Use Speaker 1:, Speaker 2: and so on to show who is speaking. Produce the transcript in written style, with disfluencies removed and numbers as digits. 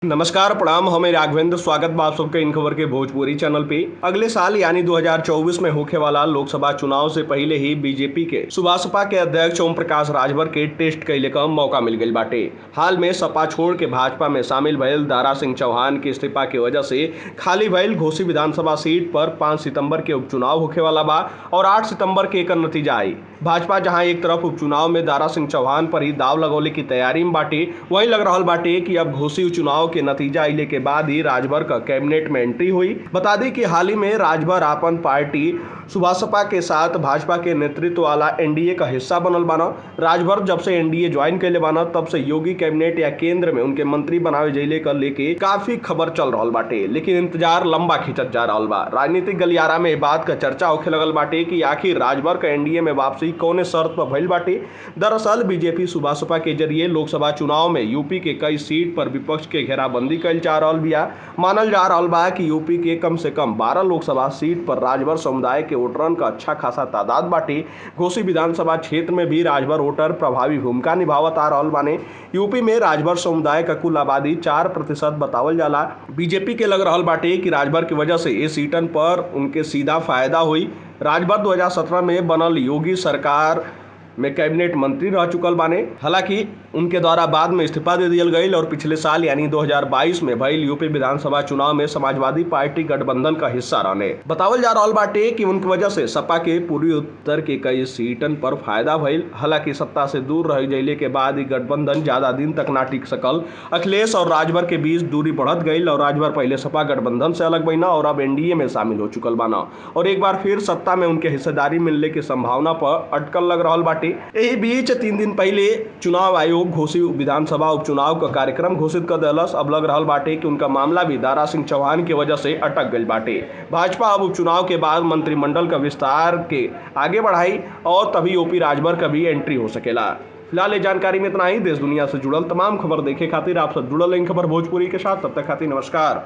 Speaker 1: नमस्कार प्रणाम। हमें राघवेंद्र स्वागत बा आप सबके इन खबर के भोजपुरी चैनल पे। अगले साल यानी 2024 में होखे वाला लोकसभा चुनाव से पहले ही बीजेपी के सपा के अध्यक्ष ओम प्रकाश राजभर के टेस्ट कइले क मौका मिल गईल बाटे। हाल में सपा छोड़ के भाजपा में शामिल भइल दारा सिंह चौहान के इस्तीफा की वजह से खाली भइल घोसी विधानसभा सीट पर 5 सितंबर के उपचुनाव होखे वाला बा और 8 सितंबर के एकर नतीजा आई। भाजपा जहां एक तरफ उपचुनाव में दारा सिंह चौहान पर ही दाव लगौले की तैयारी में बाटे, वहीं लग रहल बाटे कि अब घोसी चुनाव के नतीजा आइले के बाद ही राजभर का कैबिनेट में एंट्री हुई। बता दें कि हाल ही में राजभर आपन पार्टी सपा के साथ भाजपा के नेतृत्व वाला एनडीए का हिस्सा बनल बाना। राजभर जब से एनडीए ज्वाइन कैले बाना तब से योगी कैबिनेट या केंद्र में उनके मंत्री बनावे जइले का लेके काफी खबर चल रहल बाटे, लेकिन इंतजार लंबा खिंचत जा रहल बा। राजनीतिक गलियारा में बात का चर्चा होखे लगल बाटे कि आखिर राजभर का एनडीए में वापसी कौने शर्त पर भइल बाटे। दरअसल बीजेपी सपा के जरिए लोकसभा चुनाव में यूपी के कई सीट पर विपक्ष के घेराबंदी कइल जा रहल बिया। मानल जा रहल बा कि यूपी के कम से कम 12 लोकसभा सीट पर राजभर समुदाय के वोटरन का अच्छा खासा तादाद बाटे। घोसी विधानसभा क्षेत्र में भी राजभर वोटर प्रभावी भूमिका निभावत आ रहल बाने। यूपी में राजभर समुदाय का कुल आबादी 4% बतावल जाला। बीजेपी के लग रहल बाटे कि राजभर की वजह से ये सीटन पर उनके सीधा फायदा हुई। राजभर 2017 में बनल योगी सरकार में कैबिनेट मंत्री रह चुकल बाने। हालांकि उनके द्वारा बाद में इस्तीफा दे दियल गई और पिछले साल यानी 2022 में भइल यूपी विधानसभा चुनाव में समाजवादी पार्टी गठबंधन का हिस्सा रहने। बतावल जा रहल बाटे कि उनकी वजह से सपा के पूर्वी उत्तर के कई सीटन पर फायदा भइल। हालांकि सत्ता से दूर रह जइले के बाद गठबंधन ज्यादा दिन तक ना टिक सकल। अखिलेश और राजभर के बीच दूरी बढ़त गई और राजभर पहले सपा गठबंधन से अलग बना और अब एनडीए में शामिल हो चुकल बाना और एक बार फिर सत्ता में उनके हिस्सेदारी मिलने की संभावना पर अटकल लग रहल बाटे। यही बीच 3 दिन पहले चुनाव आयोग घोसी विधानसभा उपचुनाव का कार्यक्रम घोषित कर दिलस। अब लग रहल बाटे कि उनका मामला भी दारा सिंह चौहान की वजह से अटक गई बाटे। भाजपा अब उपचुनाव के बाद मंत्रिमंडल का विस्तार के आगे बढ़ाई और तभी ओपी राजभर का भी एंट्री हो सकेला। फिलहाल ये जानकारी में इतना ही। देश दुनिया से जुड़ल तमाम खबर देखे खातिर आप सब जुड़ल इन खबर भोजपुरी के साथ। तब तक खातिर नमस्कार।